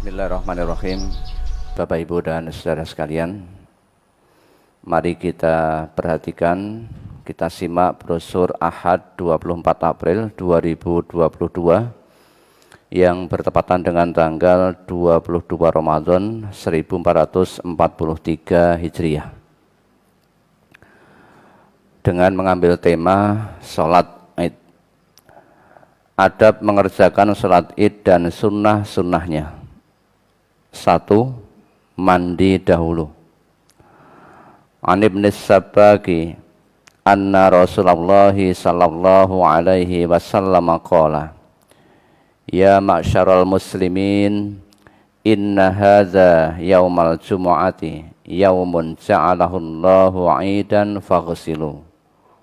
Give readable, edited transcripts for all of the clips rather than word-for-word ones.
Bismillahirrahmanirrahim. Bapak Ibu dan saudara sekalian, mari kita perhatikan, kita simak brosur Ahad 24 April 2022 yang bertepatan dengan tanggal 22 Ramadan 1443 Hijriah. Dengan mengambil tema sholat Id. Adab mengerjakan sholat Id dan sunnah-sunnahnya. 1. Mandi dahulu. An Ibn Sabbaqi anna Rasulullah sallallahu alaihi wasallam qala ya ma'syaral muslimin inna hadza yaumal jumu'ati yaumun ja'alahu Allahu 'idan faghsilu.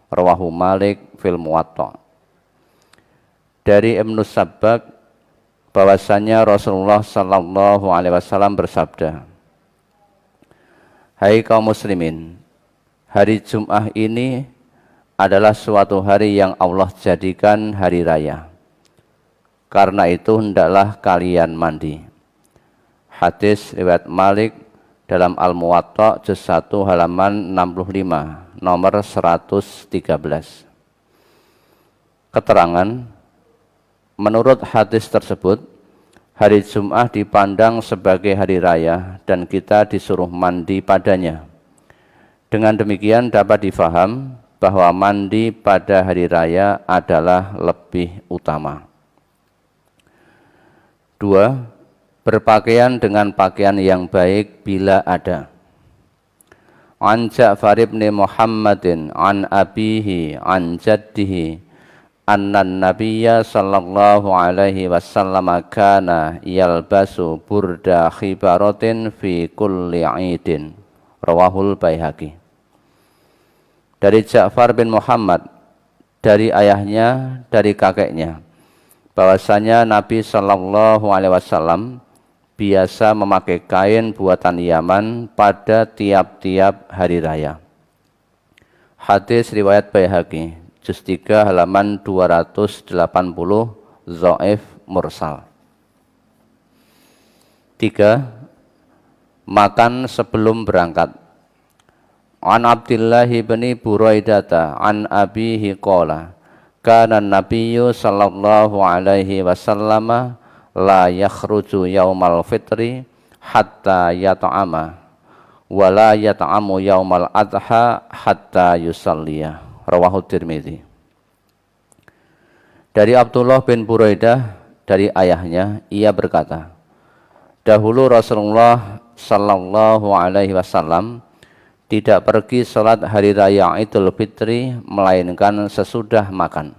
Rawahu Malik fil Muwatta. Dari Ibnu Sabbaq bahwasanya Rasulullah sallallahu alaihi wasallam bersabda, hai kaum muslimin, hari Jum'ah ini adalah suatu hari yang Allah jadikan hari raya. Karena itu hendaklah kalian mandi. Hadis riwayat Malik dalam Al-Muwatta juz 1 halaman 65 nomor 113. Keterangan, menurut hadis tersebut, hari Jum'ah dipandang sebagai hari raya dan kita disuruh mandi padanya. Dengan demikian dapat difaham bahwa mandi pada hari raya adalah lebih utama. 2. Berpakaian dengan pakaian yang baik bila ada. An Ja'far ibn Muhammadin an abihi an jaddihi anna nabiyya sallallahu alaihi wasallam kana yalbasu burda khibaratin fi kulli idin. Rawahul Baihaqi. Dari Ja'far bin Muhammad, dari ayahnya, dari kakeknya, bahwasanya Nabi sallallahu alaihi wasallam biasa memakai kain buatan Yaman pada tiap-tiap hari raya. Hadis riwayat Baihaqi juz 3 halaman 280 dhaif mursal. 3. Makan sebelum berangkat. An Abdullah bin Buraidata an abihi qala kana nabiyyu sallallahu alaihi wasallam la yakhruju yaumal fitri hatta yata'ama wa la yata'amu yaumal adha hatta yusalliya. Rawahu Tirmidzi. Dari Abdullah bin Buraidah, dari ayahnya, ia berkata, dahulu Rasulullah sallallahu alaihi wasallam tidak pergi salat hari raya Idul Fitri melainkan sesudah makan,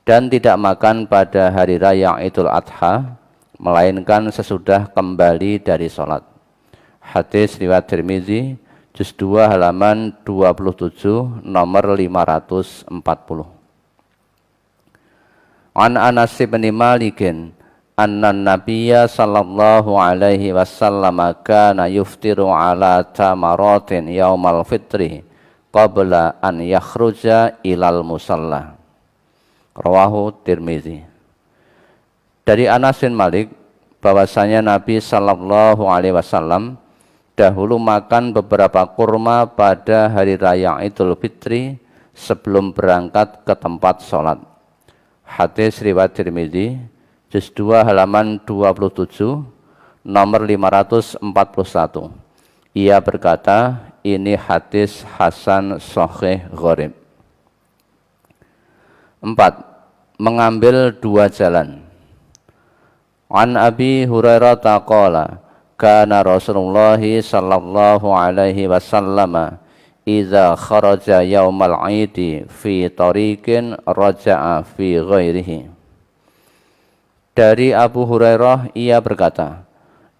dan tidak makan pada hari raya Idul Adha melainkan sesudah kembali dari salat. Hadis riwayat Tirmidzi juz 2 halaman 27 nomor 540. An Anas bin Malikin anna nabiyya sallallahu alaihi wasallam kana yuftiru ala tamaratin yaumal fitri qabla an yakhruja ilal musalla. Rawahu Tirmidzi. Dari Anas bin Malik bahwasanya Nabi sallallahu alaihi wasallam dahulu makan beberapa kurma pada hari raya Idul Fitri sebelum berangkat ke tempat sholat. Hadis riwayat Tirmidzi juz 2 halaman 27 nomor 541. Ia berkata, ini hadis hasan sahih gharib. 4. Mengambil dua jalan. An Abi Hurairah taqala kana Rasulullah sallallahu alaihi wasallam idza kharaja yaumal aidi fi tariqin raja'a fi ghairihi. Dari Abu Hurairah ia berkata,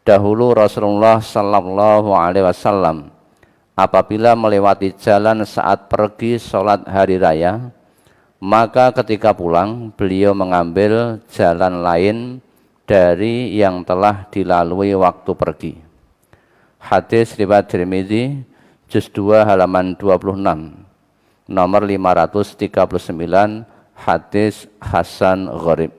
dahulu Rasulullah sallallahu alaihi wasallam apabila melewati jalan saat pergi sholat hari raya, maka ketika pulang beliau mengambil jalan lain dari yang telah dilalui waktu pergi. Hadis riwayat Tirmidzi juz 2 halaman 26 nomor 539, hadis hasan gharib.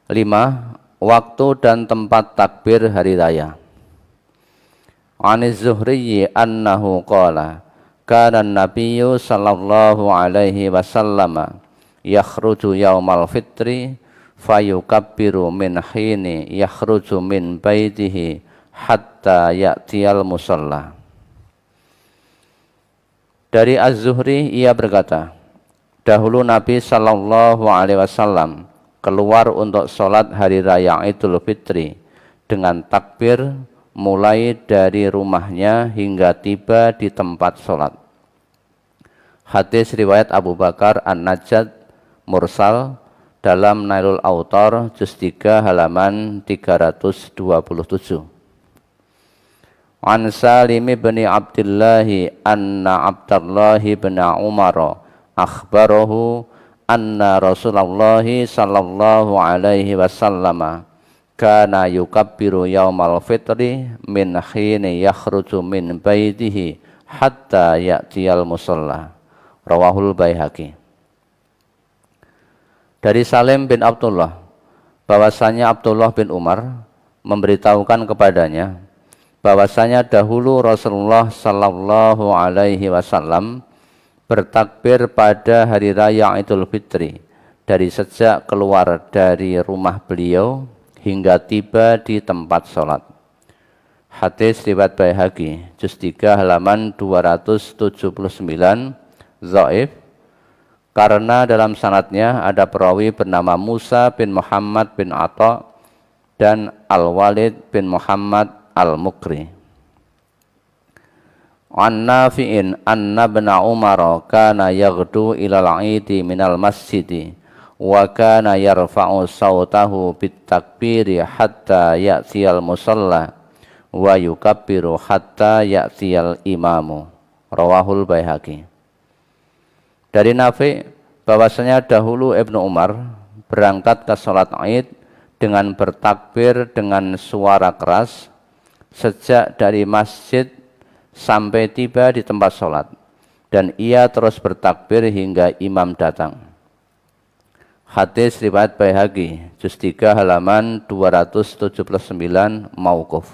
5. waktu dan tempat takbir hari raya. Aniz Zuhri annahu qala kana an-nabiyyu sallallahu alaihi wasallam yakhruju yaumal fitri fayukabbiru min hini yakhruju min baitihi hatta ya'tiyal musalla. Dari Az-Zuhri ia berkata, dahulu Nabi sallallahu alaihi wasallam keluar untuk sholat hari raya Idul Fitri dengan takbir mulai dari rumahnya hingga tiba di tempat sholat. Hadis riwayat Abu Bakar An-Najjad Mursal dalam Nailul Autar juz 3 halaman 327. An Salim bin Abdullah anna Abdullah bin Umar akhbarahu anna Rasulullah sallallahu alaihi wasallam kana yukabbiru yaumal fitri min hini yakhruju min baitihi hatta ya'tiyal musalla. Rawahul Baihaqi. Dari Salim bin Abdullah bahwasanya Abdullah bin Umar memberitahukan kepadanya bahwasanya dahulu Rasulullah sallallahu alaihi wasallam bertakbir pada hari raya Idul Fitri dari sejak keluar dari rumah beliau hingga tiba di tempat sholat. Hadis riwayat Baihaqi juz 3 halaman 279 dhaif karena dalam sanadnya ada perawi bernama Musa bin Muhammad bin Atha dan Al-Walid bin Muhammad Al-Mukri. An Nafi'in anna ibn Umar kana yaghdu ilal 'idi minal masjidi wa kana yarfa'u sautahu bit takbiri hatta ya'tiyal musalla wa yukabbiru hatta ya'tiyal imamu. Rawahul Baihaqi. Dari Nafi' bahwasanya dahulu Ibnu Umar berangkat ke salat Id dengan bertakbir dengan suara keras sejak dari masjid sampai tiba di tempat sholat, dan ia terus bertakbir hingga imam datang. Hadis riwayat Baihaqi juz 3 halaman 279 mauquf.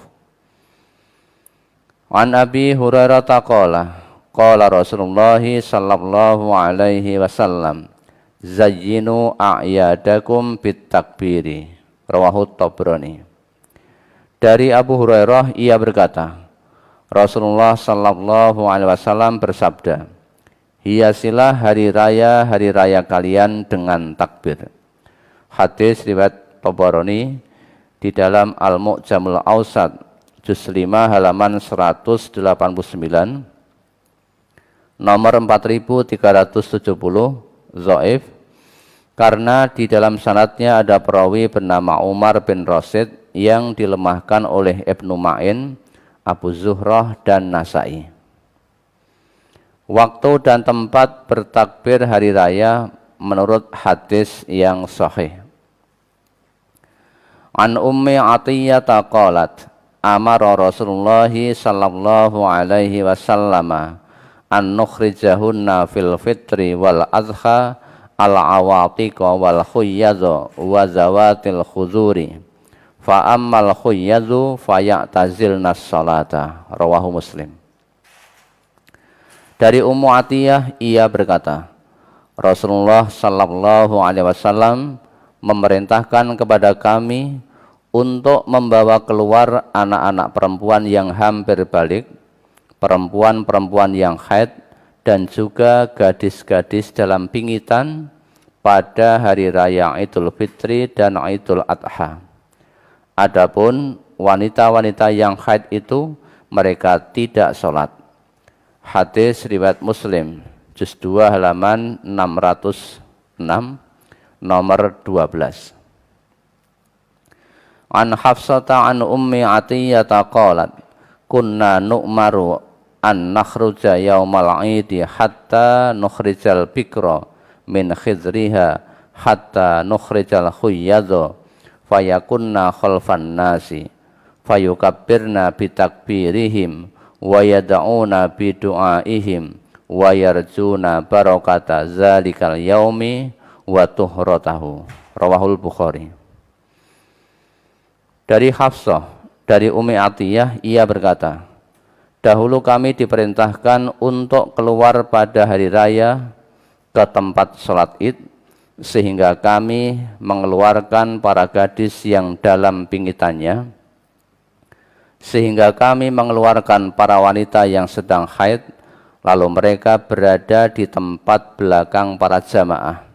An Abi Hurairah qala qala Rasulullah sallallahu alaihi wasallam zayyinu a'yadakum bit takbiri. Rawahu Tabrani. Dari Abu Hurairah ia berkata, Rasulullah sallallahu alaihi wasallam bersabda, hiasilah hari raya kalian dengan takbir. Hadis riwayat Tabrani di dalam Al-Mu'jamul Awsat juz 5 halaman 189, nomor 4370 dhaif karena di dalam sanadnya ada perawi bernama Umar bin Rasid yang dilemahkan oleh Ibnu Ma'in, Abu Zuhrah dan Nasai. Waktu dan tempat bertakbir hari raya menurut hadis yang sahih. An Ummi Athiyyah qalat amara Rasulullah sallallahu alaihi wasallam an nukhrijahunna fil fitri wal adha al awatiqa wal khuyyadha wa zawatil khuduri fa ammal khuyyadhu fayatazilna sholata. Rawahu Muslim. Dari Ummu Atiyah ia berkata, Rasulullah sallallahu alaihi wasallam memerintahkan kepada kami untuk membawa keluar anak-anak perempuan yang hampir balik, perempuan-perempuan yang haid, dan juga gadis-gadis dalam pingitan pada hari raya Idul Fitri dan Idul Adha. Adapun wanita-wanita yang haid itu mereka tidak sholat. Hadis riwayat Muslim juz 2 halaman 606 nomor 12. An Hafsata an Ummi Athiyyah qalat kunna nu'maru an nakhruja yaumal 'idi hatta nukhrijal bikra min khidriha hatta nukhrijal khuyyadha fayakunna khalfan nasi fayukabbirna bitakbirihim wa yad'una bidu'aihim wa yarjuna barakata zalikal yaumi wa tuhratahu. Rawahul Bukhari. Dari Hafsah, dari Ummi Atiyah, ia berkata, dahulu kami diperintahkan untuk keluar pada hari raya ke tempat sholat id, sehingga kami mengeluarkan para gadis yang dalam pingitannya, sehingga kami mengeluarkan para wanita yang sedang haid, lalu mereka berada di tempat belakang para jamaah.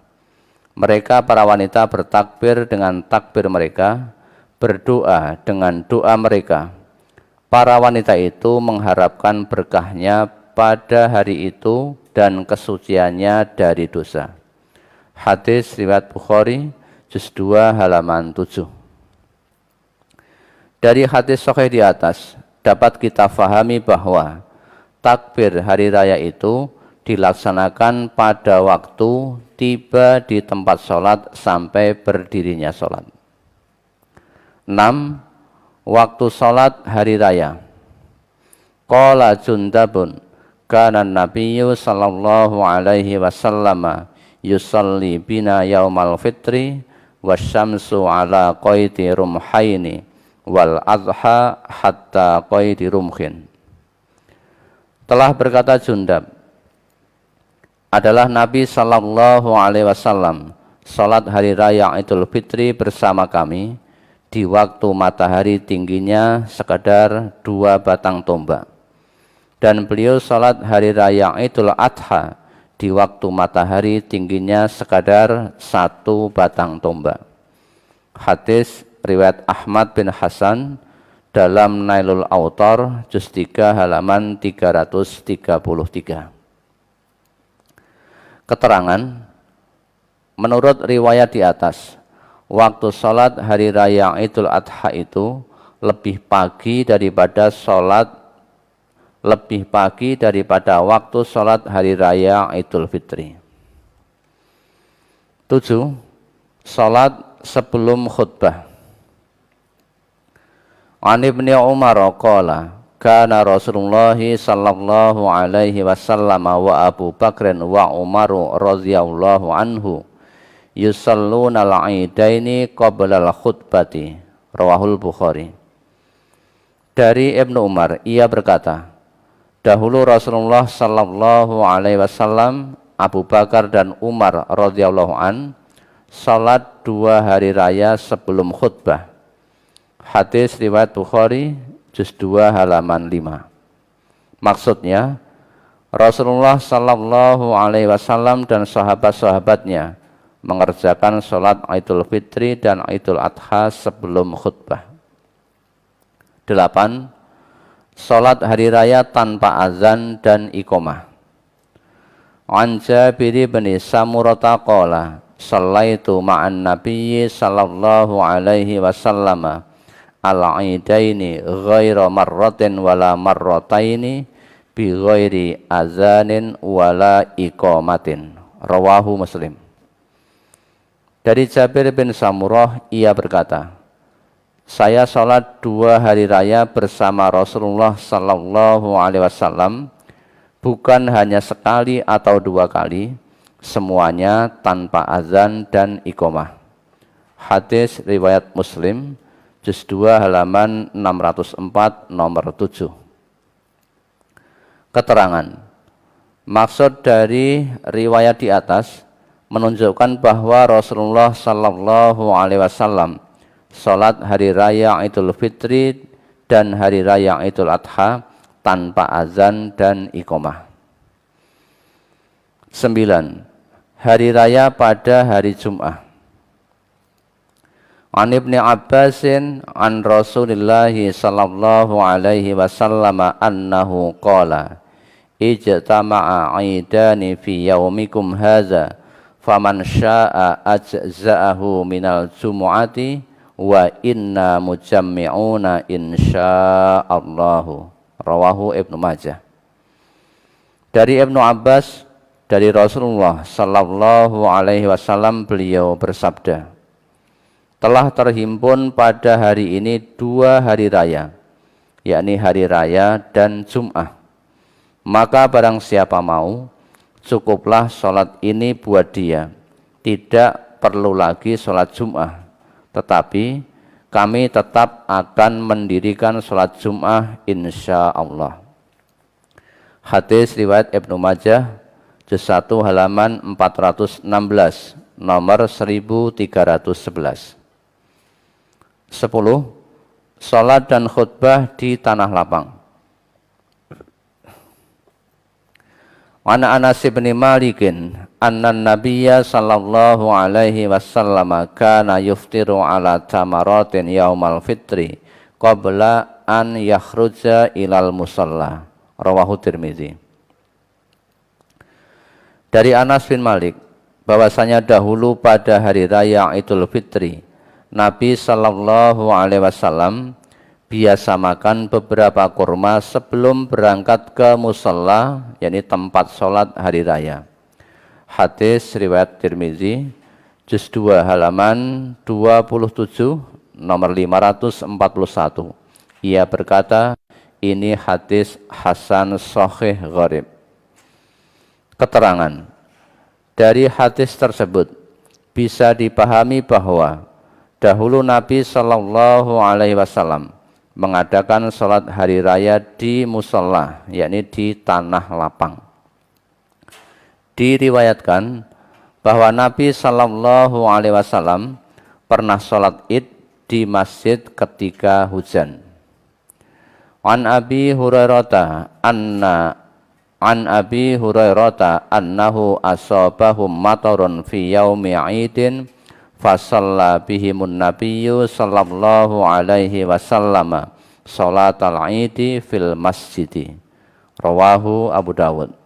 Mereka para wanita bertakbir dengan takbir mereka, berdoa dengan doa mereka. Para wanita itu mengharapkan berkahnya pada hari itu dan kesuciannya dari dosa. Hadis riwayat Bukhari, juz 2 halaman 7. Dari hadis sahih di atas dapat kita fahami bahwa takbir hari raya itu dilaksanakan pada waktu tiba di tempat sholat sampai berdirinya sholat. 6. Waktu sholat hari raya. Qala Jundabun, kana nabiyyu sallallahu alaihi wasallam yusalli bina yaumal fitri wasyamsu ala qaidi rumhaini wal adha hatta qaidi rumhin. Telah berkata Jundab, adalah Nabi sallallahu alaihi wasallam salat hari raya Idul Fitri bersama kami di waktu matahari tingginya sekadar 2 batang tombak, dan beliau salat hari raya Idul Adha di waktu matahari tingginya sekadar 1 batang tombak. Hadis riwayat Ahmad bin Hasan dalam Nailul Autar juz 3 halaman 333. Keterangan, menurut riwayat di atas, waktu sholat hari raya Idul Adha itu lebih pagi daripada waktu sholat hari raya Idul Fitri. 7. Sholat sebelum khutbah. An Ibni Umar qala, kana Rasulullah sallallahu alaihi wasallam wa Abu Bakr wa Umar radhiyallahu anhu yusalluna al-aidaini qabla al-khutbati. Rawahul Bukhari. Dari Ibnu Umar, ia berkata, dahulu Rasulullah sallallahu alaihi wasallam, Abu Bakar dan Umar radhiyallahu an salat 2 hari raya sebelum khutbah. Hadis riwayat Bukhari juz 2 halaman 5. Maksudnya, Rasulullah sallallahu alaihi wasallam dan sahabat-sahabatnya mengerjakan sholat Idul Fitri dan Idul Adha sebelum khutbah. 8. Sholat hari raya tanpa azan dan iqamah. An Jabir bin Samurata qala, shallaitu ma'an nabiyyi sallallahu alaihi wasallam al-aidaini ghaira marratin wala marrataini bi ghairi azanin wala iqamatin. Rawahu Muslim. Dari Jabir bin Samurah, ia berkata, saya sholat 2 hari raya bersama Rasulullah sallallahu alaihi wasallam, bukan hanya sekali atau 2 kali, semuanya tanpa azan dan iqamah. Hadis riwayat Muslim juz 2 halaman 604 nomor 7. Keterangan, maksud dari riwayat di atas menunjukkan bahwa Rasulullah sallallahu alaihi wasallam salat hari raya Idul Fitri dan hari raya Idul Adha tanpa azan dan iqamah. 9. Hari raya pada hari Jum'ah. An Ibni Abbasin an Rasulillah sallallahu alaihi wasallam annahu qala, ijtama'a aidani fi yaumikum hadza faman syaa'a ajza'ahu minal jumu'ati wa inna mujammi'una insya'allahu. Rawahu Ibnu Majah. Dari Ibnu Abbas, dari Rasulullah sallallahu alaihi wasallam, beliau bersabda, telah terhimpun pada hari ini 2 hari raya, yakni hari raya dan Jum'ah. Maka barang siapa mau, cukuplah sholat ini buat dia, tidak perlu lagi sholat Jum'ah. Tetapi kami tetap akan mendirikan sholat Jum'ah insya Allah. Hadis riwayat Ibnu Majah, juz 1 halaman 416, nomor 1311. 10. Sholat dan khutbah di tanah lapang. An Anas bin Malikin anna Nabiyya sallallahu alaihi wasallam kana yuftiru ala tamaratin yaumal fitri qabla an yakhruja ilal musalla. Rawahu Tirmizi. Dari Anas bin Malik bahwasanya dahulu pada hari raya Idul Fitri Nabi sallallahu alaihi wasallam biasa makan beberapa kurma sebelum berangkat ke musalla, yakni tempat sholat hari raya. Hadis riwayat Tirmizi, juz 2 halaman 27, nomor 541. Ia berkata, ini hadis hasan sahih gharib. Keterangan dari hadis tersebut bisa dipahami bahwa dahulu Nabi sallallahu alaihi wasallam mengadakan sholat hari raya di musalla, yakni di tanah lapang. Diriwayatkan bahwa Nabi sallallahu alaihi wasallam pernah sholat id di masjid ketika hujan. An Abi Hurairah annahu asabahum matarun fi yaumi idin fasalla bihimun nabiyyu sallallahu alaihi wasallam sholatal idi fil masjidi. Rawahu Abu Dawud.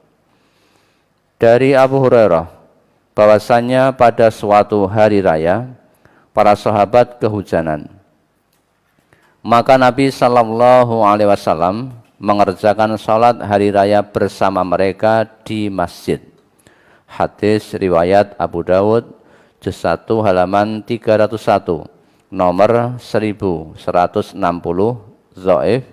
Dari Abu Hurairah bahwasanya pada suatu hari raya para sahabat kehujanan, maka Nabi sallallahu alaihi wasallam mengerjakan salat hari raya bersama mereka di masjid. Hadis riwayat Abu Dawud, juz 1 halaman 301, nomor 1160, dhaif,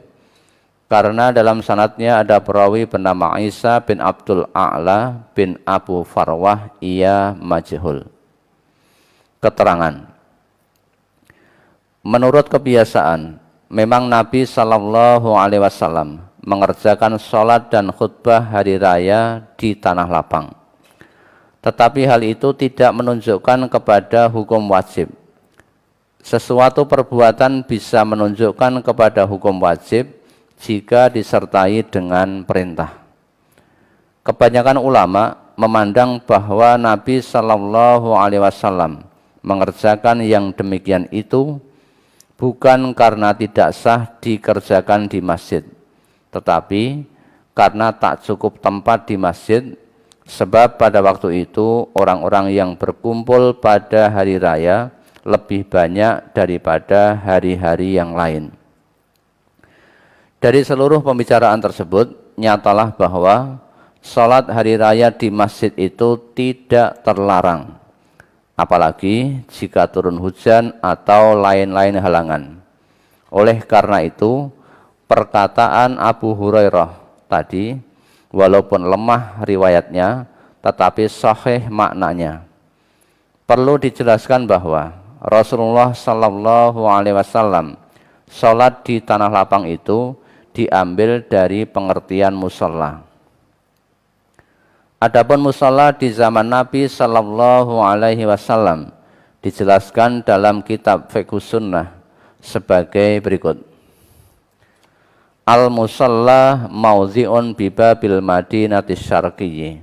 karena dalam sanadnya ada perawi bernama Isa bin Abdul A'la bin Abu Farwah, ia majhul. Keterangan. Menurut kebiasaan, memang Nabi sallallahu alaihi wasallam mengerjakan sholat dan khutbah hari raya di tanah lapang. Tetapi hal itu tidak menunjukkan kepada hukum wajib. Sesuatu perbuatan bisa menunjukkan kepada hukum wajib jika disertai dengan perintah. Kebanyakan ulama memandang bahwa Nabi sallallahu alaihi wasallam mengerjakan yang demikian itu bukan karena tidak sah dikerjakan di masjid, tetapi karena tak cukup tempat di masjid. Sebab pada waktu itu orang-orang yang berkumpul pada hari raya lebih banyak daripada hari-hari yang lain. Dari seluruh pembicaraan tersebut, nyatalah bahwa sholat hari raya di masjid itu tidak terlarang, apalagi jika turun hujan atau lain-lain halangan. Oleh karena itu, perkataan Abu Hurairah tadi walaupun lemah riwayatnya, tetapi sahih maknanya. Perlu dijelaskan bahwa Rasulullah sallallahu alaihi wasallam sholat di tanah lapang itu diambil dari pengertian musalla. Adapun musalla di zaman Nabi sallallahu alaihi wasallam dijelaskan dalam kitab Fiqh Sunnah sebagai berikut. Al-musalla mauzi'un bibabil madinati syarqiyyi.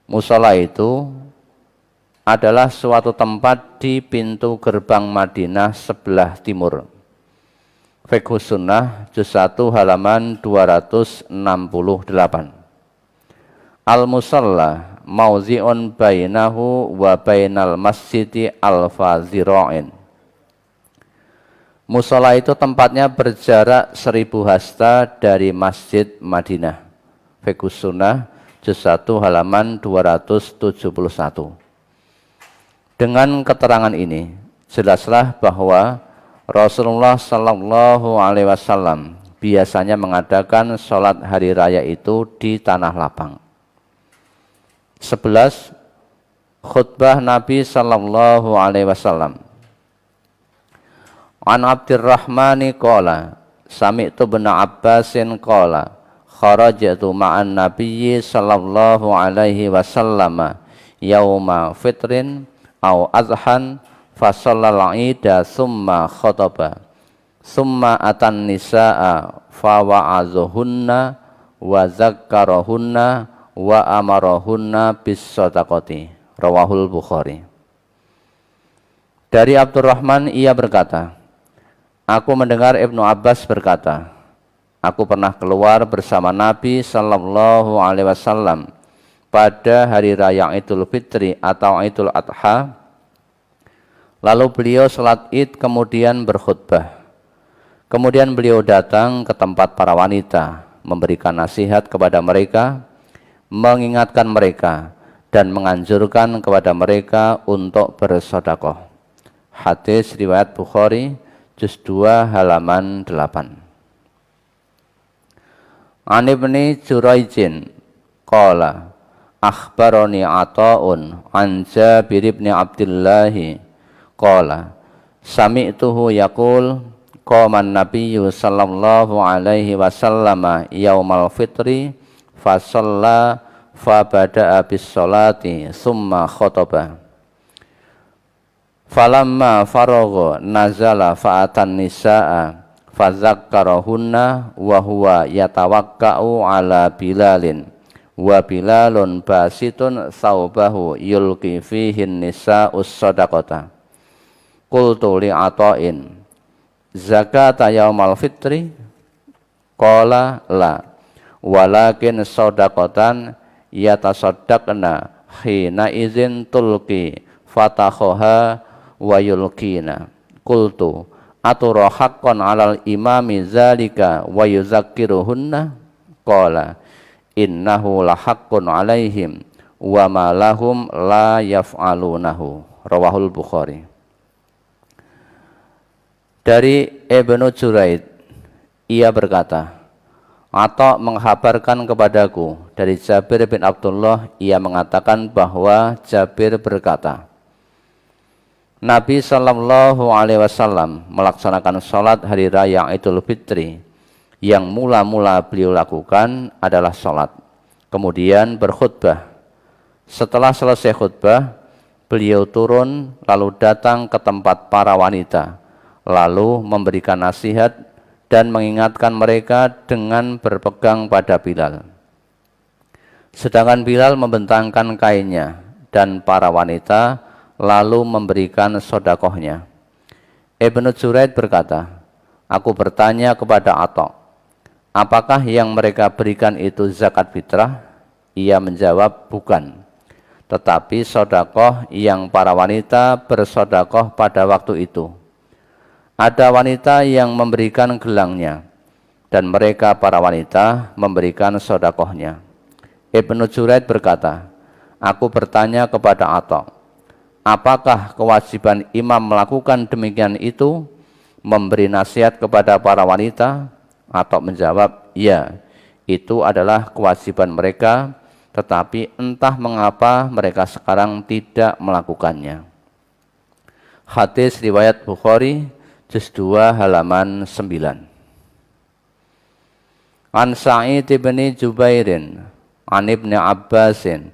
Musalla itu adalah suatu tempat di pintu gerbang Madinah sebelah timur. Fiqh Sunnah juz 1 halaman 268. Al-musalla mauzi'un bainahu wa bainal masjidi al-fazira'in. Musala itu tempatnya berjarak 1000 hasta dari Masjid Madinah. Fiqh Sunnah juz 1 halaman 271. Dengan keterangan ini, jelaslah bahwa Rasulullah sallallahu alaihi wasallam biasanya mengadakan sholat hari raya itu di tanah lapang. 11. Khutbah Nabi sallallahu alaihi wasallam. An Abdurrahmani qala sami'tu ibn Abbasin qala kharajtu ma'an nabiyyi sallallahu alaihi wasallam yauma fitrin au adhan fa shallal ida summa khataba summa atan nisaa fa wa'azuhunna wa zakkarahunna wa amarahunna bis shadaqati. Rawahul Bukhari. Dari Abdurrahman ia berkata, aku mendengar Ibnu Abbas berkata, aku pernah keluar bersama Nabi sallallahu alaihi wasallam pada hari raya Idul Fitri atau Idul Adha. Lalu beliau salat Id kemudian berkhutbah. Kemudian beliau datang ke tempat para wanita, memberikan nasihat kepada mereka, mengingatkan mereka, dan menganjurkan kepada mereka untuk bersedekah. Hadis riwayat Bukhari, juz 2 halaman 8. An Ibni Juraijin qala akhbarani Ata'un an Jabir ibn Abdullah qala sami'tuhu yaqul qaman nabiyyu sallallahu alaihi wasallam yaumal fitri fa shalla fa bada'a bis sholati summa khataba falamma faragha nazala fa atan nisaa fa zakkarahunna wa huwa yatawakka'u ala Bilalin wa Bilalun basitun saubahu yulqi fihi nisaa'us shadaqata. Qultu li Ata'in zakata yaumal fitri qala la walakin shadaqatan yatasaddaqna hina izin tulqi fatakhoha wa yulqina. Qultu atura haqqan alal imami zalika wa yuzakkiruhunna qala innahu lahaqqun alaihim wa ma lahum la yaf'alunahu. Rawahul Bukhari. Dari Ibnu Juraid ia berkata, Atha menghabarkan kepadaku dari Jabir bin Abdullah, ia mengatakan bahwa Jabir berkata, Nabi sallallahu alaihi wasallam melaksanakan sholat hari raya Idul Fitri. Yang mula-mula beliau lakukan adalah sholat, kemudian berkhutbah. Setelah selesai khutbah, beliau turun lalu datang ke tempat para wanita, lalu memberikan nasihat dan mengingatkan mereka dengan berpegang pada Bilal. Sedangkan Bilal membentangkan kainnya dan para wanita lalu memberikan sedekahnya. Ibnu Juraid berkata, aku bertanya kepada Atha, apakah yang mereka berikan itu zakat fitrah? Ia menjawab, bukan, tetapi sedekah yang para wanita bersedekah pada waktu itu. Ada wanita yang memberikan gelangnya, dan mereka para wanita memberikan sedekahnya. Ibnu Juraid berkata, aku bertanya kepada Atha, apakah kewajiban imam melakukan demikian itu, memberi nasihat kepada para wanita? Atha menjawab, ya, itu adalah kewajiban mereka, tetapi entah mengapa mereka sekarang tidak melakukannya. Hadis riwayat Bukhari, juz 2 halaman 9. An Sa'id bin Jubairin an Ibni Abbasin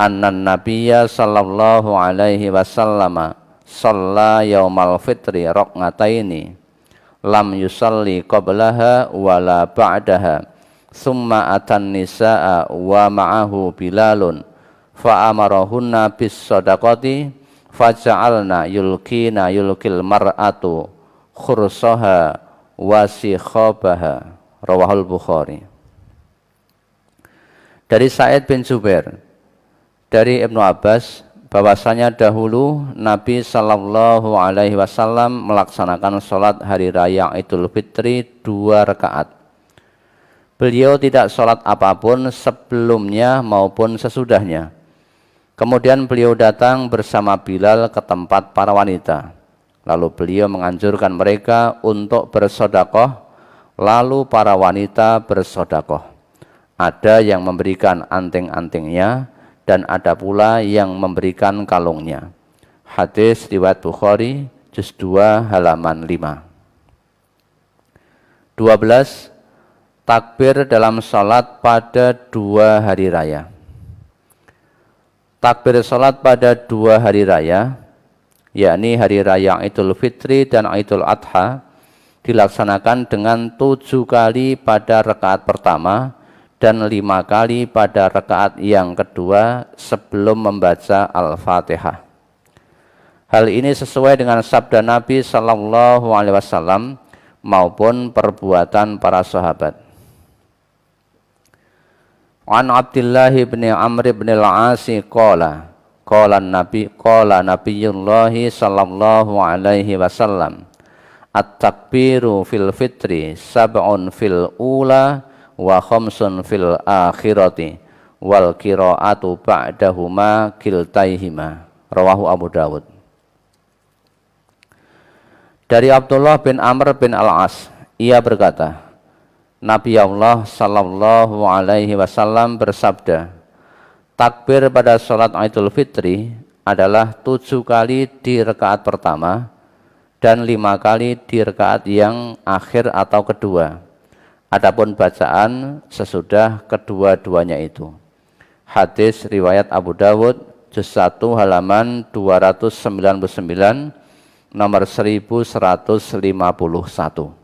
anna nabiyya sallallahu alaihi wasallam shalla yaumal fitri raq'ataini lam yusalli qablaha wala ba'daha summa atan nisaa wa ma'ahu Bilalun fa amarahunna bis sadaqati faja'alna yulkil mar'atu khursaha wa sikhabaha. Rawahul Bukhari. Dari Sa'id bin Jubair dari Ibnu Abbas bahwasanya dahulu Nabi sallallahu alaihi wasallam melaksanakan sholat hari raya Idul Fitri 2 rakaat. Beliau tidak sholat apapun sebelumnya maupun sesudahnya. Kemudian beliau datang bersama Bilal ke tempat para wanita. Lalu beliau menganjurkan mereka untuk bersedekah, lalu para wanita bersedekah. Ada yang memberikan anting-antingnya dan ada pula yang memberikan kalungnya. Hadis riwayat Bukhari, juz 2 halaman 5. 12. Takbir dalam salat pada 2 hari raya. Takbir salat pada 2 hari raya, yakni hari raya Idul Fitri dan Idul Adha, dilaksanakan dengan 7 kali pada rakaat pertama dan 5 kali pada rakaat yang kedua sebelum membaca Al-Fatihah. Hal ini sesuai dengan sabda Nabi Sallallahu Alaihi Wasallam maupun perbuatan para sahabat. An Abdullah bin Amr bin al-As qala Nabiyullah sallallahu alaihi wasallam at-takbiru fil fitri sab'un fil ula wa khamsun fil akhirati wal qiraatu ba'dahuma kiltaihima. Rawahu Abu Dawud. Dari Abdullah bin Amr bin al-As, ia berkata, Nabi Allah sallallahu alaihi wasallam bersabda, takbir pada sholat Idul Fitri adalah 7 kali di rakaat pertama dan 5 kali di rakaat yang akhir atau kedua. Adapun bacaan sesudah kedua-duanya itu. Hadis riwayat Abu Dawud, juz 1 halaman 299, nomor 1151.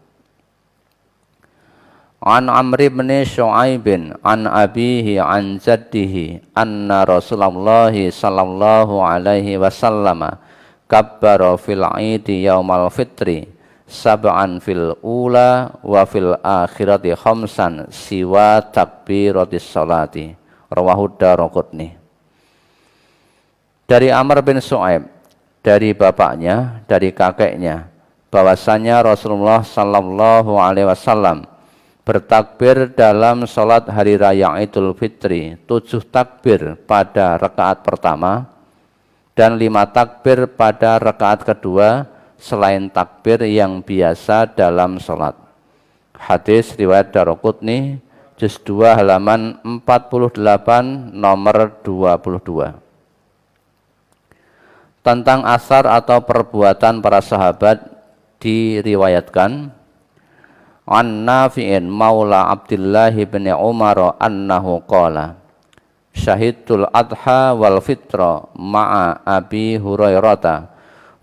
An Amr bin Shu'aib an abihi an jaddihi anna Rasulullah sallallahu alaihi wasallam kabbara fil Idi yaumal fitri sab'an fil ula wa fil akhirati khamsan siwa takbiratis salati. Rawahu Daraqutni. Dari Amr bin Shu'aib, dari bapaknya, dari kakeknya, bahwasanya Rasulullah sallallahu alaihi wasallam bertakbir dalam sholat hari raya Idul Fitri 7 takbir pada rakaat pertama dan 5 takbir pada rakaat kedua selain takbir yang biasa dalam sholat. Hadis riwayat Daraqutni, juz 2 halaman 48, nomor 22. Tentang asar atau perbuatan para sahabat diriwayatkan an Nafi'in maula Abdullah bin Umar annahu qala syahidul adha wal fitra ma'a Abi Hurairata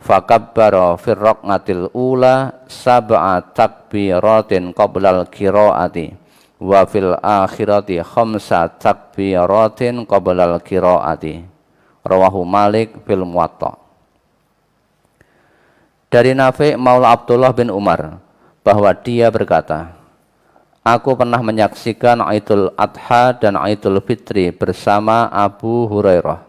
fakabbara fir raqatil ula sab'a takbiratin qablal qiraati wa fil akhirati khamsa takbiratin qablal qiraati. Rawahu Malik fil Muwatta. Dari Nafi' maula Abdullah bin Umar bahwa dia berkata, aku pernah menyaksikan Idul Adha dan Idul Fitri bersama Abu Hurairah.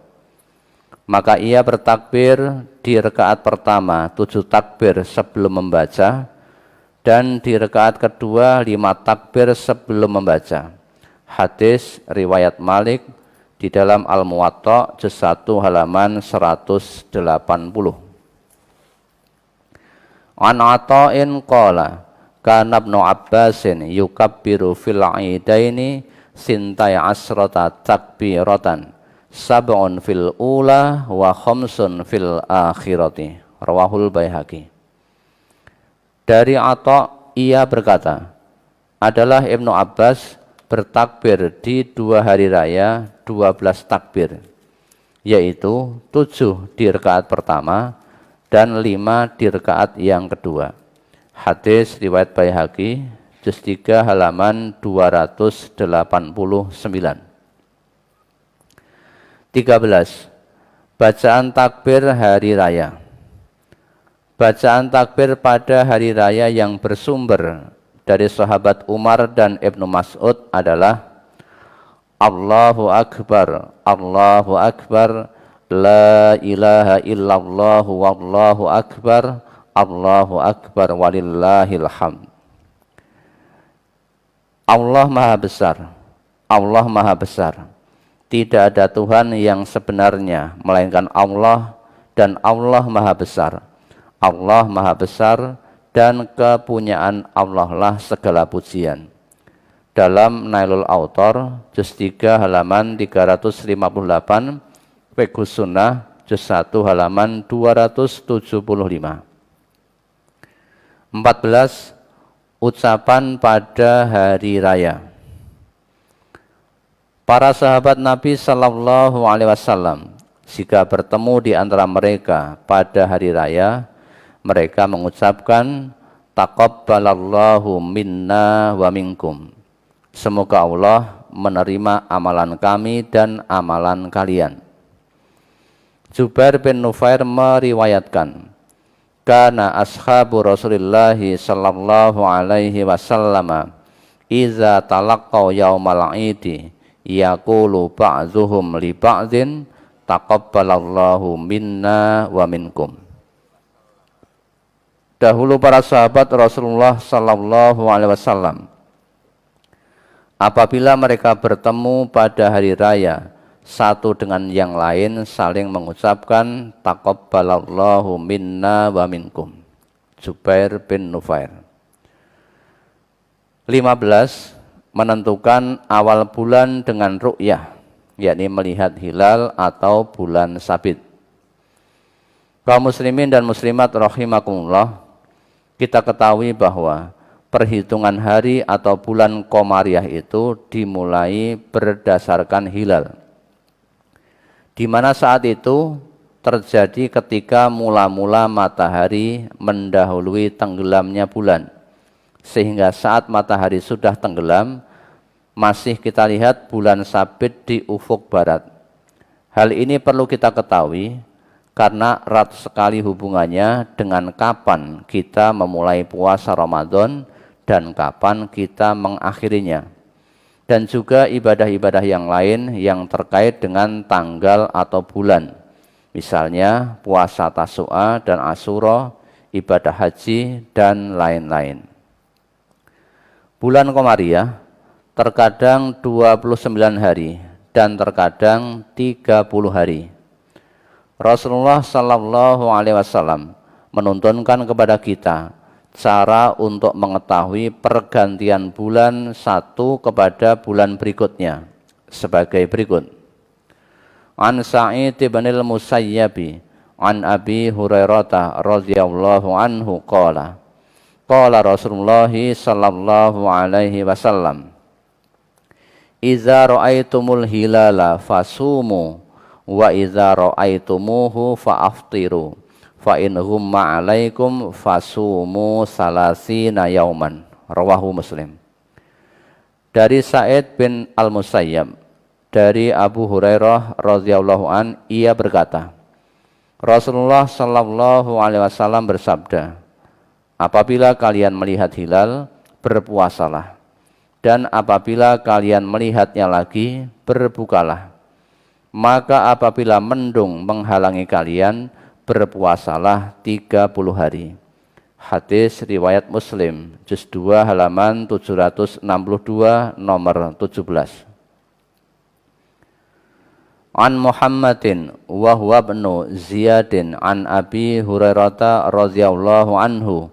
Maka ia bertakbir di rakaat pertama 7 takbir sebelum membaca dan di rakaat kedua 5 takbir sebelum membaca. Hadis riwayat Malik di dalam Al-Muwatta juz 1 halaman 180. An Ata'in qala kana Ibnu Abbasin yukabbiru fil idaini sintai asrata takbiratan sab'un fil ula wa khamsun fil akhirati. Rawahul Baihaqi. Dari Atha ia berkata, adalah Ibnu Abbas bertakbir di 2 hari raya 12 takbir, yaitu 7 di rakaat pertama dan 5 di rakaat yang kedua. Hadis riwayat Baihaqi, juz 3 halaman 289. 13. Bacaan takbir hari raya. Bacaan takbir pada hari raya yang bersumber dari sahabat Umar dan Ibnu Mas'ud adalah Allahu Akbar, Allahu Akbar, la ilaha illallah wallahu akbar, Allahu akbar walillahil hamd. Allah Maha Besar, Allah Maha Besar. Tidak ada Tuhan yang sebenarnya melainkan Allah, dan Allah Maha Besar. Allah Maha Besar dan kepunyaan Allah lah segala pujian. Dalam Nailul Autor juz 3 halaman 358, Fiqhus Sunnah juz 1 halaman 275. 14. Ucapan pada hari raya. Para sahabat Nabi Sallallahu Alaihi Wasallam jika bertemu di antara mereka pada hari raya, mereka mengucapkan taqabbalallahu minna wa minkum. Semoga Allah menerima amalan kami dan amalan kalian. Jubair bin Nufair meriwayatkan, kana ashabu Rasulillah sallallahu alaihi wasallam iza talaqqaw yaumal idi yaqulu ba'dzuhum li ba'dzin taqabbalallahu minna wa minkum. Dahulu para sahabat Rasulullah sallallahu alaihi wasallam apabila mereka bertemu pada hari raya, satu dengan yang lain saling mengucapkan taqabbalallahu minna wa minkum. Jubair bin Nufair. 15. Menentukan awal bulan dengan ru'yah, yakni melihat hilal atau bulan sabit. Kaum muslimin dan muslimat rahimakumullah, kita ketahui bahwa perhitungan hari atau bulan Komariah itu dimulai berdasarkan hilal, di mana saat itu terjadi ketika mula-mula matahari mendahului tenggelamnya bulan, sehingga saat matahari sudah tenggelam masih kita lihat bulan sabit di ufuk barat. Hal ini perlu kita ketahui karena erat sekali hubungannya dengan kapan kita memulai puasa Ramadan dan kapan kita mengakhirinya, dan juga ibadah-ibadah yang lain yang terkait dengan tanggal atau bulan, misalnya puasa Tasu'a dan Asyura, ibadah haji, dan lain-lain. Bulan Komariah terkadang 29 hari dan terkadang 30 hari. Rasulullah sallallahu alaihi wasallam menuntunkan kepada kita cara untuk mengetahui pergantian bulan satu kepada bulan berikutnya sebagai berikut. An Sa'id bin al-Musayyib an Abi Hurairah radhiyallahu anhu qala qala Rasulullah sallallahu alaihi wasallam iza ra'aitumul hilala fasumu wa iza ra'aitumuhu fa'aftiru fa in humma alaikum fasumu salasina yauman. Rawahu Muslim. Dari Sa'id bin Al-Musayyab dari Abu Hurairah radhiyallahu an, ia berkata, Rasulullah sallallahu alaihi wasallam bersabda, apabila kalian melihat hilal, berpuasalah, dan apabila kalian melihatnya lagi, berbukalah. Maka apabila mendung menghalangi kalian, berpuasalah 30 hari. Hadis riwayat Muslim, juz 2 halaman 762 nomor 17. An Muhammadin wa huwa ibnu Ziyadin an Abi Hurairah radhiyallahu anhu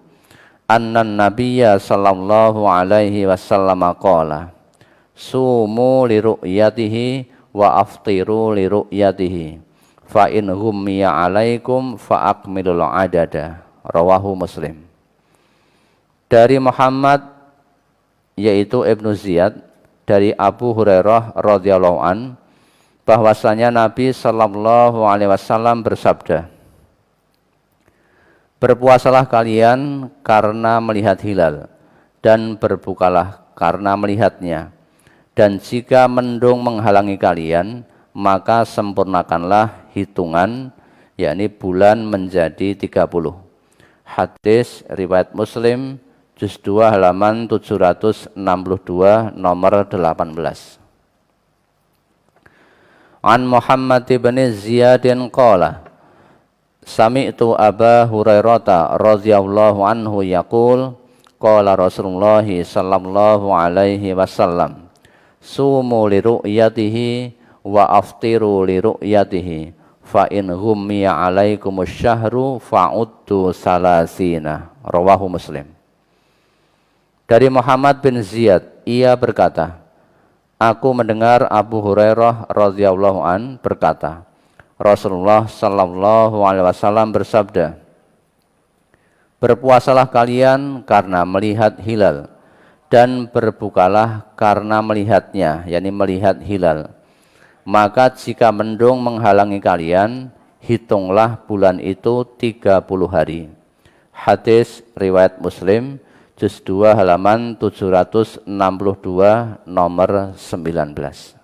anna nabiyya sallallahu alaihi wasallam qala sumu li ru'yatihi wa aftiru li ru'yatihi fa in hummiya alaikum fa akmilul adada. Rawahu Muslim. Dari Muhammad yaitu Ibnu Ziyad dari Abu Hurairah radhiyallahu an, bahwasanya Nabi sallallahu alaihi wasallam bersabda, berpuasalah kalian karena melihat hilal dan berbukalah karena melihatnya, dan jika mendung menghalangi kalian, maka sempurnakanlah hitungan, yakni bulan menjadi 30. Hadis riwayat Muslim, juz 2 halaman 762 nomor 18. An Muhammad bin Ziyadin qala sami'tu Aba Hurairah radhiyallahu anhu yaqul qala Rasulullah sallallahu alaihi wasallam sumu li ru'yatihi wa aftiru li ru'yatihi fa in ghummiya alaikumus syahru fa'uddu salasina. Rawahu Muslim. Dari Muhammad bin Ziyad, ia berkata, aku mendengar Abu Hurairah radhiyallahu an berkata, Rasulullah sallallahu alaihi wasallam bersabda, Berpuasalah kalian karena melihat hilal, dan berbukalah karena melihatnya, yakni melihat hilal. Maka jika mendung menghalangi kalian, hitunglah bulan itu 30 hari. Hadis riwayat Muslim, juz 2 halaman 762 nomor 19.